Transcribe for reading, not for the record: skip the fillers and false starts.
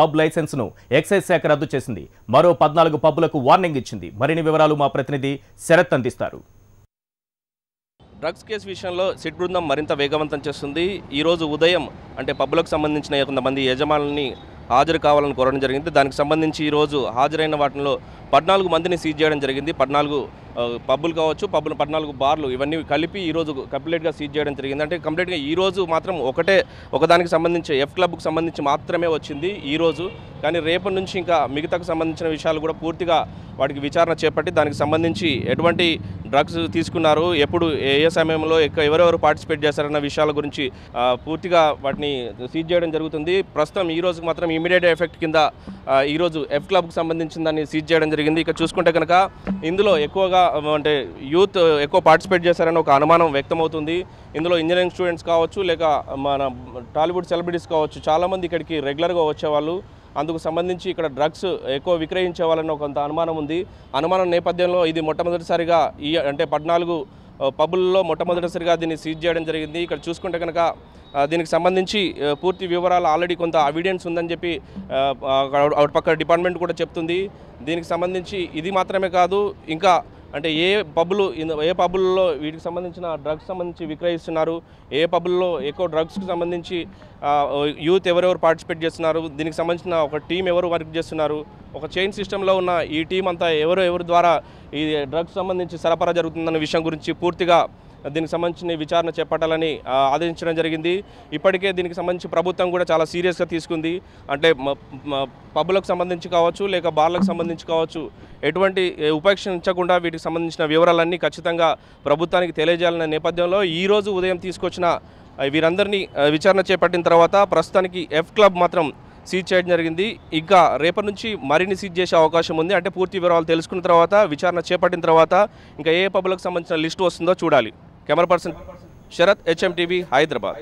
Pub లైసెన్స్ను excise శాఖ రద్దు చేసింది. మరో 14 పబ్బులకు వార్నింగ్ ఇచ్చింది. మరిన్ని వివరాలు మా ప్రతినిధి శరత్ అందిస్తారు. డ్రగ్స్ కేసు విషయంలో సిట్ బృందం మరింత వేగవంతం చేస్తుంది. ఈరోజు ఉదయం అంటే పబ్బులకు సంబంధించిన కొంతమంది యజమానుల్ని హాజరు కావాలని కోరడం జరిగింది. దానికి సంబంధించి ఈరోజు హాజరైన వాటిలో 14 మందిని సీజ్ చేయడం జరిగింది. 14 పబ్బులు కావచ్చు, 14 బార్లు ఇవన్నీ కలిపి ఈరోజు కంప్లీట్గా సీజ్ చేయడం జరిగింది. అంటే కంప్లీట్గా ఈరోజు మాత్రం ఒకదానికి సంబంధించి ఎఫ్ క్లబ్కి సంబంధించి మాత్రమే వచ్చింది ఈరోజు. కానీ రేపటి నుంచి ఇంకా మిగతాకు సంబంధించిన విషయాలు కూడా పూర్తిగా వాటికి విచారణ చేపట్టి దానికి సంబంధించి ఎటువంటి డ్రగ్స్ తీసుకున్నారు, ఎప్పుడు ఏ సమయంలో ఎవరెవరు పార్టిసిపేట్ చేశారన్న విషయాల గురించి పూర్తిగా వాటిని సీజ్ చేయడం జరుగుతుంది. ప్రస్తుతం ఈ రోజుకి మాత్రం ఇమీడియట్ ఎఫెక్ట్ కింద ఈరోజు ఎఫ్ క్లబ్కి సంబంధించిన దాన్ని సీజ్ చేయడం జరిగింది. ఇక చూసుకుంటే కనుక ఇందులో ఎక్కువగా అంటే యూత్ ఎక్కువ పార్టిసిపేట్ చేశారని ఒక అనుమానం వ్యక్తమవుతుంది. ఇందులో ఇంజనీరింగ్ స్టూడెంట్స్ కావచ్చు, లేక మన టాలీవుడ్ సెలబ్రిటీస్ కావచ్చు, చాలామంది ఇక్కడికి రెగ్యులర్గా వచ్చేవాళ్ళు. అందుకు సంబంధించి ఇక్కడ డ్రగ్స్ ఎక్కువ విక్రయించే వాళ్ళని కొంత అనుమానం ఉంది. అనుమానం నేపథ్యంలో ఇది మొట్టమొదటిసారిగా అంటే 14 పబ్బుల్లో మొట్టమొదటిసారిగా దీన్ని సీజ్ చేయడం జరిగింది. ఇక్కడ చూసుకుంటే కనుక దీనికి సంబంధించి పూర్తి వివరాలు ఆల్రెడీ కొంత ఎవిడెన్స్ ఉందని చెప్పి పక్క డిపార్ట్మెంట్ కూడా చెప్తుంది. దీనికి సంబంధించి ఇది మాత్రమే కాదు, ఇంకా అంటే ఏ పబ్బుల్లో వీటికి సంబంధించిన డ్రగ్స్ సంబంధించి విక్రయిస్తున్నారు, ఏ పబ్బుల్లో ఎక్కువ డ్రగ్స్కి సంబంధించి యూత్ ఎవరెవరు పార్టిసిపేట్ చేస్తున్నారు, దీనికి సంబంధించిన ఒక టీం ఎవరు వర్క్ చేస్తున్నారు, ఒక చైన్ సిస్టంలో ఉన్న ఈ టీం అంతా ఎవరి ద్వారా ఈ డ్రగ్స్ సంబంధించి సరఫరా జరుగుతుందన్న విషయం గురించి పూర్తిగా దీనికి సంబంధించిన విచారణ చేపట్టాలని ఆదేశించడం జరిగింది. ఇప్పటికే దీనికి సంబంధించి ప్రభుత్వం కూడా చాలా సీరియస్గా తీసుకుంది. అంటే పబ్బులకు సంబంధించి కావచ్చు, లేక బార్లకు సంబంధించి కావచ్చు, ఎటువంటి ఉపేక్షించకుండా వీటికి సంబంధించిన వివరాలన్నీ ఖచ్చితంగా ప్రభుత్వానికి తెలియజేయాలనే నేపథ్యంలో ఈరోజు ఉదయం తీసుకొచ్చిన వీరందరినీ విచారణ చేపట్టిన తర్వాత ప్రస్తుతానికి ఎఫ్ క్లబ్ మాత్రం సీజ్ చేయడం జరిగింది. ఇంకా రేపటి నుంచి మరిన్ని సీజ్ చేసే అవకాశం ఉంది. అంటే పూర్తి వివరాలు తెలుసుకున్న తర్వాత, విచారణ చేపట్టిన తర్వాత ఇంకా ఏ పబ్బులకు సంబంధించిన లిస్టు వస్తుందో చూడాలి. Camera person Sharath, HM TV, Hyderabad.